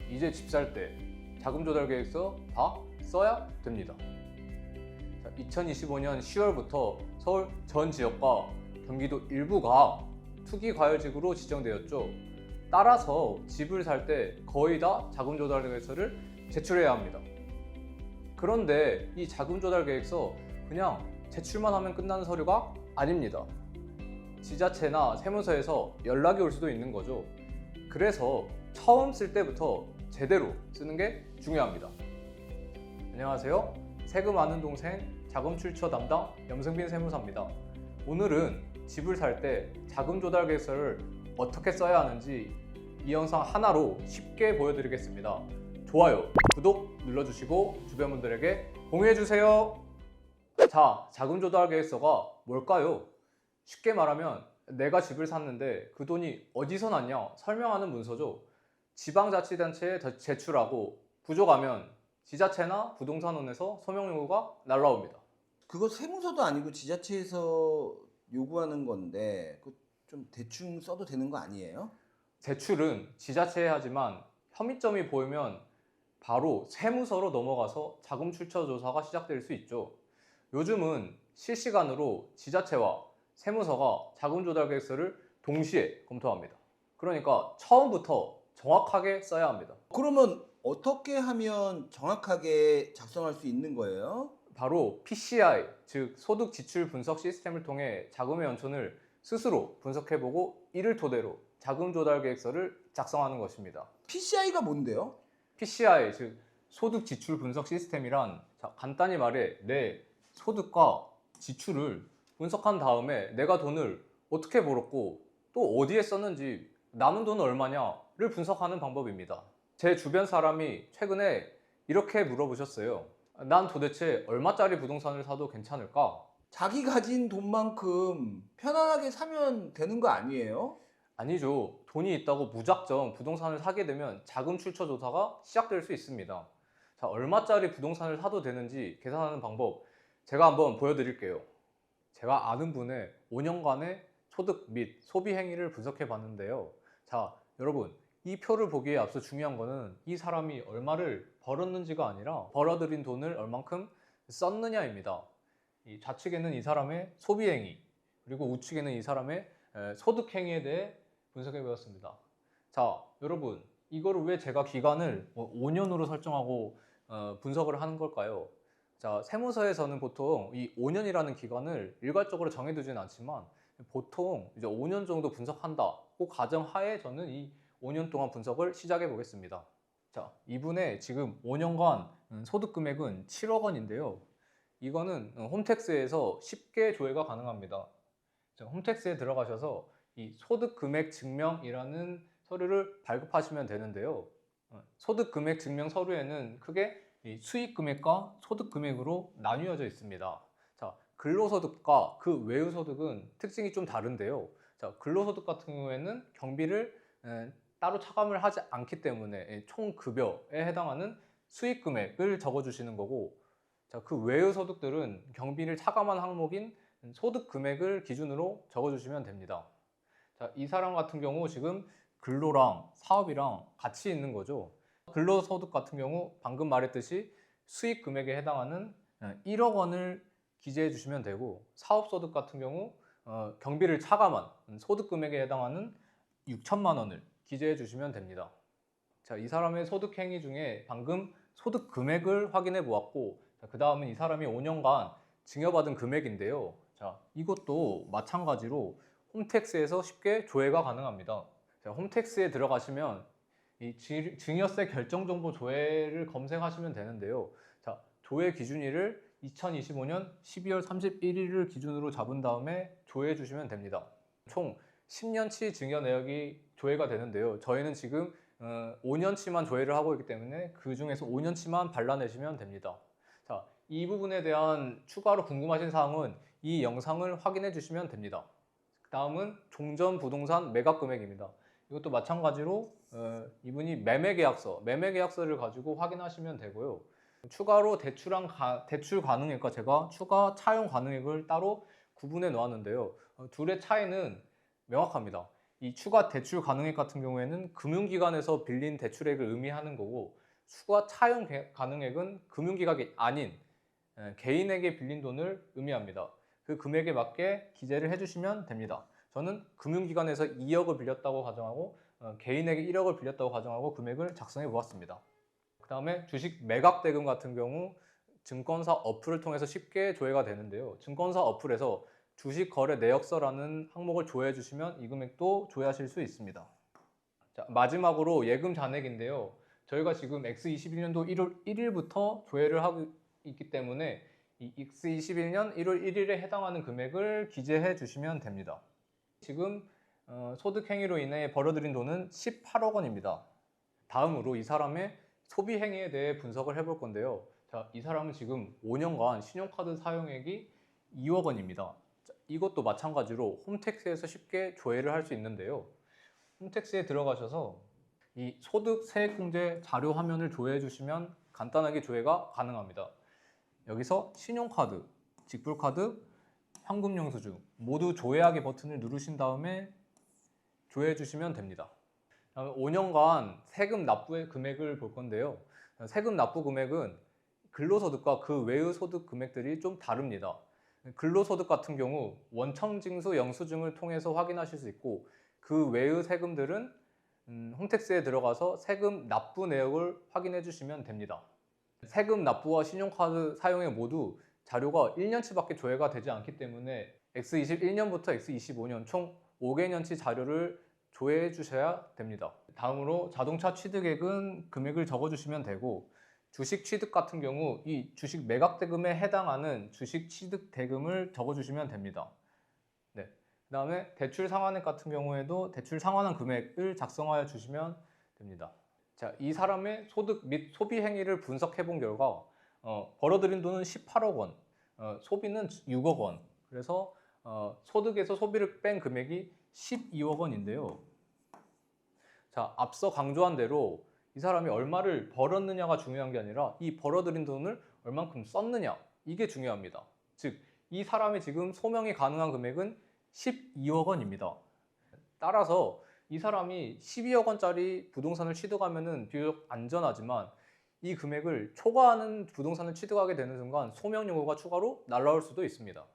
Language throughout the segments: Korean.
이제 집 살 때 자금 조달 계획서 다 써야 됩니다. 2025년 10월부터 서울 전 지역과 경기도 일부가 투기 과열지구로 지정되었죠. 따라서 집을 살 때 거의 다 자금 조달 계획서를 제출해야 합니다. 그런데 이 자금 조달 계획서 그냥 제출만 하면 끝나는 서류가 아닙니다. 지자체나 세무서에서 연락이 올 수도 있는 거죠. 그래서 처음 쓸 때부터 제대로 쓰는 게 중요합니다. 안녕하세요. 세금 아는 동생 자금 출처 담당 염승빈 세무사입니다. 오늘은 집을 살 때 자금 조달 계획서를 어떻게 써야 하는지 이 영상 하나로 쉽게 보여드리겠습니다. 좋아요, 구독 눌러주시고 주변 분들에게 공유해주세요. 자, 자금 조달 계획서가 뭘까요? 쉽게 말하면 내가 집을 샀는데 그 돈이 어디서 났냐 설명하는 문서죠. 지방자치단체에 제출하고 부족하면 지자체나 부동산원에서 소명 요구가 날라옵니다. 그거 세무서도 아니고 지자체에서 요구하는 건데 좀 대충 써도 되는 거 아니에요? 제출은 지자체에 하지만 혐의점이 보이면 바로 세무서로 넘어가서 자금 출처 조사가 시작될 수 있죠. 요즘은 실시간으로 지자체와 세무서가 자금 조달 계획서를 동시에 검토합니다. 그러니까 처음부터 정확하게 써야 합니다. 그러면 어떻게 하면 정확하게 작성할 수 있는 거예요? 바로 PCI, 즉 소득 지출 분석 시스템을 통해 자금의 연천을 스스로 분석해보고 이를 토대로 자금 조달 계획서를 작성하는 것입니다. PCI가 뭔데요? PCI, 즉 소득 지출 분석 시스템이란, 간단히 말해 내 소득과 지출을 분석한 다음에 내가 돈을 어떻게 벌었고 또 어디에 썼는지, 남은 돈은 얼마냐를 분석하는 방법입니다. 제 주변 사람이 최근에 이렇게 물어보셨어요. 난 도대체 얼마짜리 부동산을 사도 괜찮을까? 자기 가진 돈만큼 편안하게 사면 되는 거 아니에요? 아니죠. 돈이 있다고 무작정 부동산을 사게 되면 자금 출처 조사가 시작될 수 있습니다. 자, 얼마짜리 부동산을 사도 되는지 계산하는 방법 제가 한번 보여드릴게요. 제가 아는 분의 5년간의 소득 및 소비 행위를 분석해 봤는데요. 자, 여러분, 이 표를 보기에 앞서 중요한 거는 이 사람이 얼마를 벌었는지가 아니라 벌어들인 돈을 얼만큼 썼느냐입니다. 이 좌측에는 이 사람의 소비 행위, 그리고 우측에는 이 사람의 소득 행위에 대해 분석해 보았습니다. 자, 여러분, 이거를 왜 제가 기간을 5년으로 설정하고 분석을 하는 걸까요? 자, 세무서에서는 보통 이 5년이라는 기간을 일괄적으로 정해두진 않지만 보통 이제 5년 정도 분석한다. 그 가정하에 저는 이 5년 동안 분석을 시작해 보겠습니다. 자, 이분의 지금 5년간 소득 금액은 7억 원인데요. 이거는 홈택스에서 쉽게 조회가 가능합니다. 자, 홈택스에 들어가셔서 이 소득 금액 증명이라는 서류를 발급하시면 되는데요. 소득 금액 증명 서류에는 크게 이 수익 금액과 소득 금액으로 나뉘어져 있습니다. 자, 근로소득과 그 외의 소득은 특징이 좀 다른데요. 자, 근로소득 같은 경우에는 경비를 따로 차감을 하지 않기 때문에 총 급여에 해당하는 수익 금액을 적어주시는 거고, 자, 그 외의 소득들은 경비를 차감한 항목인 소득 금액을 기준으로 적어주시면 됩니다. 자, 이 사람 같은 경우 지금 근로랑 사업이랑 같이 있는 거죠. 근로소득 같은 경우 방금 말했듯이 수익 금액에 해당하는 1억 원을 기재해 주시면 되고, 사업소득 같은 경우 경비를 차감한 소득 금액에 해당하는 6천만 원을 기재해 주시면 됩니다. 자, 이 사람의 소득 행위 중에 방금 소득 금액을 확인해 보았고, 그 다음은 이 사람이 5년간 증여받은 금액인데요. 자, 이것도 마찬가지로 홈택스에서 쉽게 조회가 가능합니다. 자, 홈택스에 들어가시면 이 증여세 결정 정보 조회를 검색하시면 되는데요. 자, 조회 기준일을 2025년 12월 31일을 기준으로 잡은 다음에 조회해 주시면 됩니다. 총 10년치 증여 내역이 조회가 되는데요. 저희는 지금 5년치만 조회를 하고 있기 때문에 그 중에서 5년치만 발라내시면 됩니다. 자, 이 부분에 대한 추가로 궁금하신 사항은 이 영상을 확인해 주시면 됩니다. 다음은 종전 부동산 매각 금액입니다. 이것도 마찬가지로 이분이 매매계약서를 가지고 확인하시면 되고요. 추가로 대출 가능액과 제가 추가 차용 가능액을 따로 구분해 놓았는데요. 둘의 차이는 명확합니다. 이 추가 대출 가능액 같은 경우에는 금융기관에서 빌린 대출액을 의미하는 거고, 추가 차용 가능액은 금융기관이 아닌 개인에게 빌린 돈을 의미합니다. 그 금액에 맞게 기재를 해주시면 됩니다. 저는 금융기관에서 2억을 빌렸다고 가정하고 개인에게 1억을 빌렸다고 가정하고 금액을 작성해 보았습니다. 그 다음에 주식 매각 대금 같은 경우 증권사 어플을 통해서 쉽게 조회가 되는데요. 증권사 어플에서 주식 거래 내역서라는 항목을 조회해 주시면 이 금액도 조회하실 수 있습니다. 자, 마지막으로 예금 잔액인데요. 저희가 지금 X21년도 1월 1일부터 조회를 하고 있기 때문에 이 X21년 1월 1일에 해당하는 금액을 기재해 주시면 됩니다. 지금 소득 행위로 인해 벌어들인 돈은 18억 원입니다. 다음으로 이 사람의 소비 행위에 대해 분석을 해볼 건데요. 자, 이 사람은 지금 5년간 신용카드 사용액이 2억 원입니다. 자, 이것도 마찬가지로 홈택스에서 쉽게 조회를 할 수 있는데요. 홈택스에 들어가셔서 이 소득 세액공제 자료 화면을 조회해 주시면 간단하게 조회가 가능합니다. 여기서 신용카드, 직불카드, 현금영수증 모두 조회하기 버튼을 누르신 다음에 조회해 주시면 됩니다. 5년간 세금 납부의 금액을 볼 건데요. 세금 납부 금액은 근로소득과 그 외의 소득 금액들이 좀 다릅니다. 근로소득 같은 경우 원청징수 영수증을 통해서 확인하실 수 있고, 그 외의 세금들은 홈택스에 들어가서 세금 납부 내역을 확인해 주시면 됩니다. 세금 납부와 신용카드 사용액 모두 자료가 1년치밖에 조회가 되지 않기 때문에 X21년부터 X25년 총 5개년치 자료를 조회해 주셔야 됩니다. 다음으로 자동차 취득액은 금액을 적어 주시면 되고, 주식 취득 같은 경우 이 주식 매각 대금에 해당하는 주식 취득 대금을 적어 주시면 됩니다. 네. 그 다음에 대출 상환액 같은 경우에도 대출 상환한 금액을 작성하여 주시면 됩니다. 자, 이 사람의 소득 및 소비 행위를 분석해 본 결과 벌어들인 돈은 18억 원, 소비는 6억 원. 그래서 소득에서 소비를 뺀 금액이 12억 원인데요. 자, 앞서 강조한 대로 이 사람이 얼마를 벌었느냐가 중요한 게 아니라 이 벌어들인 돈을 얼만큼 썼느냐, 이게 중요합니다. 즉, 이 사람이 지금 소명이 가능한 금액은 12억 원입니다. 따라서 이 사람이 12억 원짜리 부동산을 취득하면은 비교적 안전하지만, 이 금액을 초과하는 부동산을 취득하게 되는 순간 소명 요구가 추가로 날라올 수도 있습니다.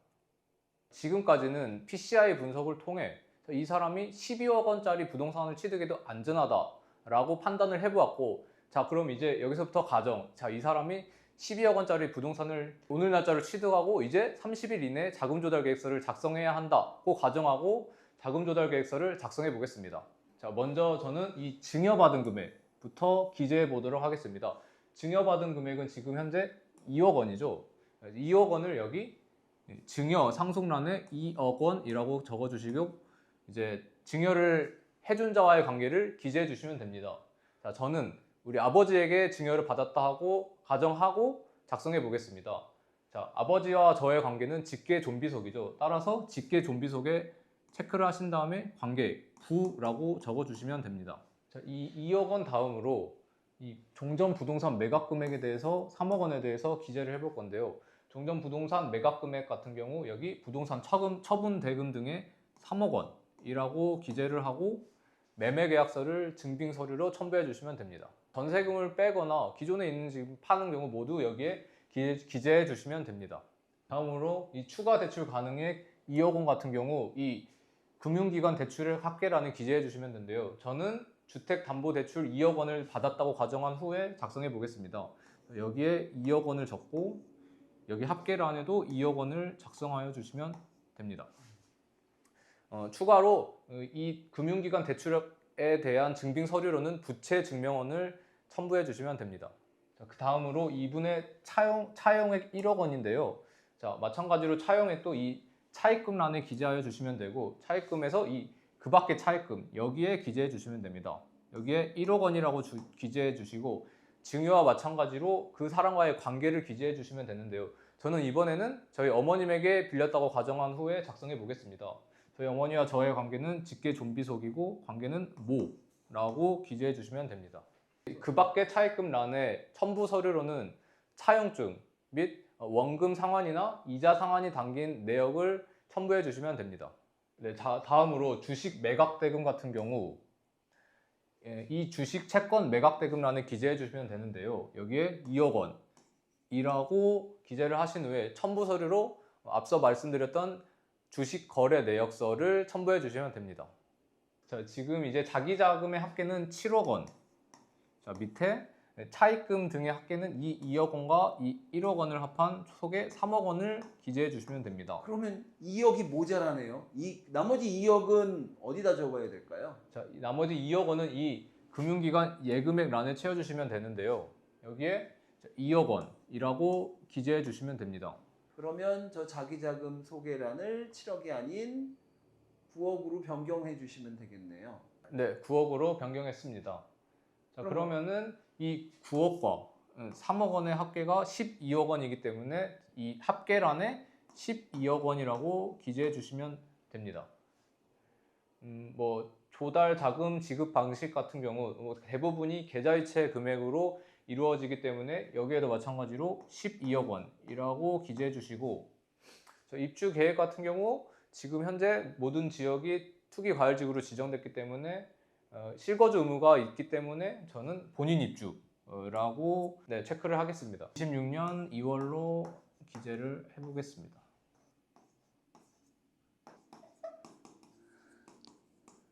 지금까지는 PCI 분석을 통해 이 사람이 12억 원짜리 부동산을 취득해도 안전하다라고 판단을 해보았고, 자, 그럼 이제 여기서부터 가정. 자, 이 사람이 12억 원짜리 부동산을 오늘 날짜로 취득하고 이제 30일 이내에 자금조달계획서를 작성해야 한다고 가정하고 자금조달계획서를 작성해 보겠습니다. 자, 먼저 저는 이 증여받은 금액부터 기재해 보도록 하겠습니다. 증여받은 금액은 지금 현재 2억 원이죠. 2억 원을 여기 증여 상속란에 2억 원이라고 적어주시고, 이제 증여를 해준 자와의 관계를 기재해 주시면 됩니다. 자, 저는 우리 아버지에게 증여를 받았다 하고 가정하고 작성해 보겠습니다. 자, 아버지와 저의 관계는 직계 존비속이죠. 따라서 직계 존비속에 체크를 하신 다음에 관계 부라고 적어주시면 됩니다. 자, 이 2억 원 다음으로 이 종전 부동산 매각 금액에 대해서 3억 원에 대해서 기재를 해볼 건데요. 종전 부동산 매각 금액 같은 경우 여기 부동산 처분 대금 등의 3억 원이라고 기재를 하고 매매 계약서를 증빙 서류로 첨부해 주시면 됩니다. 전세금을 빼거나 기존에 있는 집 파는 경우 모두 여기에 기재해 주시면 됩니다. 다음으로 이 추가 대출 가능액 2억 원 같은 경우 이 금융기관 대출을 합계란에 기재해 주시면 되는데요. 저는 주택담보대출 2억 원을 받았다고 가정한 후에 작성해 보겠습니다. 여기에 2억 원을 적고 여기 합계란에도 2억 원을 작성하여 주시면 됩니다. 추가로 이 금융기관 대출에 대한 증빙 서류로는 부채 증명원을 첨부해 주시면 됩니다. 그 다음으로 이분의 차용액 1억 원인데요. 자, 마찬가지로 차용액도 이 차입금란에 기재하여 주시면 되고, 차입금에서 그 밖의 차입금 여기에 기재해 주시면 됩니다. 여기에 1억 원이라고 기재해 주시고, 증여와 마찬가지로 그 사람과의 관계를 기재해 주시면 되는데요. 저는 이번에는 저희 어머님에게 빌렸다고 가정한 후에 작성해 보겠습니다. 저희 어머니와 저의 관계는 직계 존비속이고 관계는 모라고 기재해 주시면 됩니다. 그 밖의 차입금란에 첨부 서류로는 차용증 및 원금 상환이나 이자 상환이 담긴 내역을 첨부해 주시면 됩니다. 네, 다음으로 주식 매각 대금 같은 경우 이 주식 채권 매각 대금란에 기재해 주시면 되는데요. 여기에 2억 원이라고 기재를 하신 후에 첨부 서류로 앞서 말씀드렸던 주식 거래 내역서를 첨부해 주시면 됩니다. 자, 지금 이제 자기 자금의 합계는 7억 원. 자, 밑에 차입금 등의 합계는 이 2억 원과 이 1억 원을 합한 속에 3억 원을 기재해 주시면 됩니다. 그러면 2억이 모자라네요. 나머지 2억은 어디다 적어야 될까요? 자, 나머지 2억 원은 이 금융기관 예금액란에 채워주시면 되는데요. 여기에 2억 원이라고 기재해 주시면 됩니다. 그러면 저 자기자금 소개란을 7억이 아닌 9억으로 변경해 주시면 되겠네요. 네, 9억으로 변경했습니다. 자, 그러면은 이 9억과 3억 원의 합계가 12억 원이기 때문에 이 합계란에 12억 원이라고 기재해 주시면 됩니다. 뭐 조달 자금 지급 방식 같은 경우 대부분이 계좌이체 금액으로 이루어지기 때문에 여기에도 마찬가지로 12억 원이라고 기재해 주시고, 입주 계획 같은 경우 지금 현재 모든 지역이 투기 과열지구로 지정됐기 때문에 실거주 의무가 있기 때문에 저는 본인 입주라고 체크를 하겠습니다. 26년 2월로 기재를 해보겠습니다.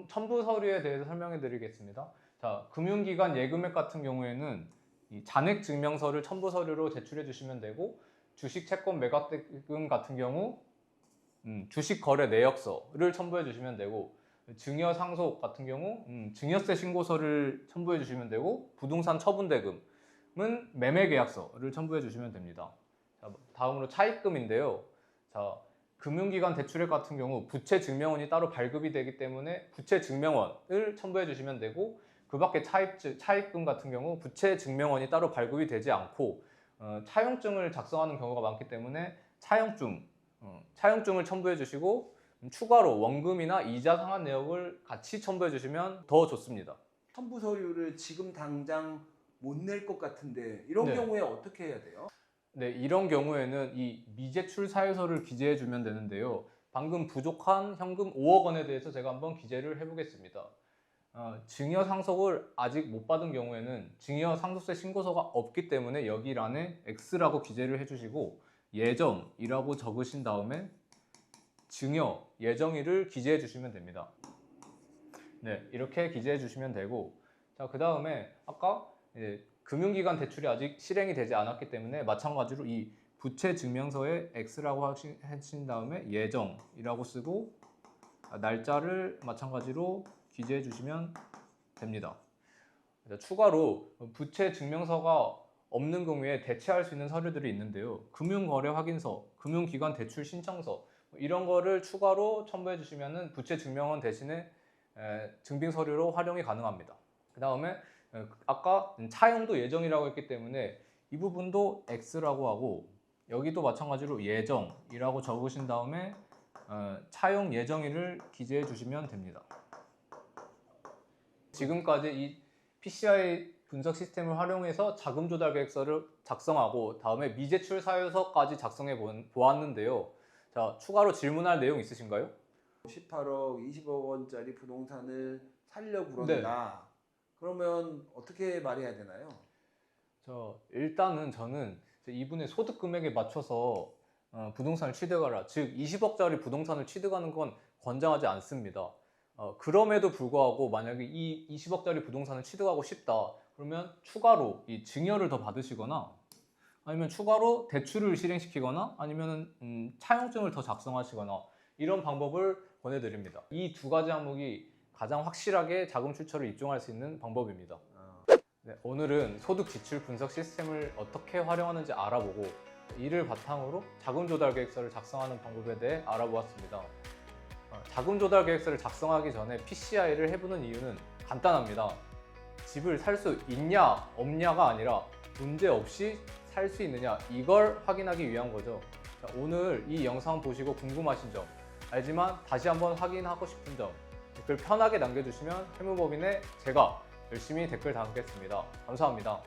첨부 서류에 대해서 설명해 드리겠습니다. 자, 금융기관 예금액 같은 경우에는 이 잔액 증명서를 첨부 서류로 제출해 주시면 되고, 주식 채권 매각 대금 같은 경우 주식 거래 내역서를 첨부해 주시면 되고, 증여 상속 같은 경우 증여세 신고서를 첨부해 주시면 되고, 부동산 처분 대금은 매매 계약서를 첨부해 주시면 됩니다. 자, 다음으로 차입금인데요. 자, 금융기관 대출액 같은 경우 부채 증명원이 따로 발급이 되기 때문에 부채 증명원을 첨부해 주시면 되고, 그 밖에 차입금 같은 경우 부채 증명원이 따로 발급이 되지 않고 차용증을 작성하는 경우가 많기 때문에 차용증을 첨부해 주시고, 추가로 원금이나 이자 상환 내역을 같이 첨부해 주시면 더 좋습니다. 첨부 서류를 지금 당장 못 낼 것 같은데 이런 네. 경우에 어떻게 해야 돼요? 네, 이런 경우에는 이 미제출 사유서를 기재해 주면 되는데요. 방금 부족한 현금 5억 원에 대해서 제가 한번 기재를 해보겠습니다. 증여 상속을 아직 못 받은 경우에는 증여 상속세 신고서가 없기 때문에 여기 란에 X라고 기재를 해주시고, 예정이라고 적으신 다음에 증여 예정일을 기재해 주시면 됩니다. 네, 이렇게 기재해 주시면 되고, 자, 그 다음에 아까 금융기관 대출이 아직 실행이 되지 않았기 때문에 마찬가지로 이 부채 증명서에 X라고 하신 다음에 예정이라고 쓰고, 날짜를 마찬가지로 기재해 주시면 됩니다. 추가로 부채 증명서가 없는 경우에 대체할 수 있는 서류들이 있는데요. 금융거래 확인서, 금융기관 대출 신청서 이런 거를 추가로 첨부해 주시면 부채 증명원 대신에 증빙 서류로 활용이 가능합니다. 그 다음에 아까 차용도 예정이라고 했기 때문에 이 부분도 X라고 하고, 여기도 마찬가지로 예정이라고 적으신 다음에 차용 예정일을 기재해 주시면 됩니다. 지금까지 이 PCI 분석 시스템을 활용해서 자금 조달 계획서를 작성하고 다음에 미제출 사유서까지 작성해 보았는데요. 자, 추가로 질문할 내용 있으신가요? 18억, 20억 원짜리 부동산을 살려고 그런다. 그러면 어떻게 말해야 되나요? 일단은 저는 이분의 소득 금액에 맞춰서 부동산을 취득하라, 즉 20억짜리 부동산을 취득하는 건 권장하지 않습니다. 그럼에도 불구하고 만약에 이 20억짜리 부동산을 취득하고 싶다 그러면 추가로 이 증여를 더 받으시거나, 아니면 추가로 대출을 실행시키거나, 아니면 차용증을 더 작성하시거나, 이런 방법을 권해드립니다. 이 두 가지 항목이 가장 확실하게 자금 출처를 입증할 수 있는 방법입니다. 네, 오늘은 소득 지출 분석 시스템을 어떻게 활용하는지 알아보고, 이를 바탕으로 자금 조달 계획서를 작성하는 방법에 대해 알아보았습니다. 자금 조달 계획서를 작성하기 전에 PCI를 해보는 이유는 간단합니다. 집을 살 수 있냐 없냐가 아니라 문제 없이 살 수 있느냐, 이걸 확인하기 위한 거죠. 자, 오늘 이 영상 보시고 궁금하신 점, 알지만 다시 한번 확인하고 싶은 점 댓글 편하게 남겨주시면 세무법인의 제가 열심히 댓글 담겠습니다. 감사합니다.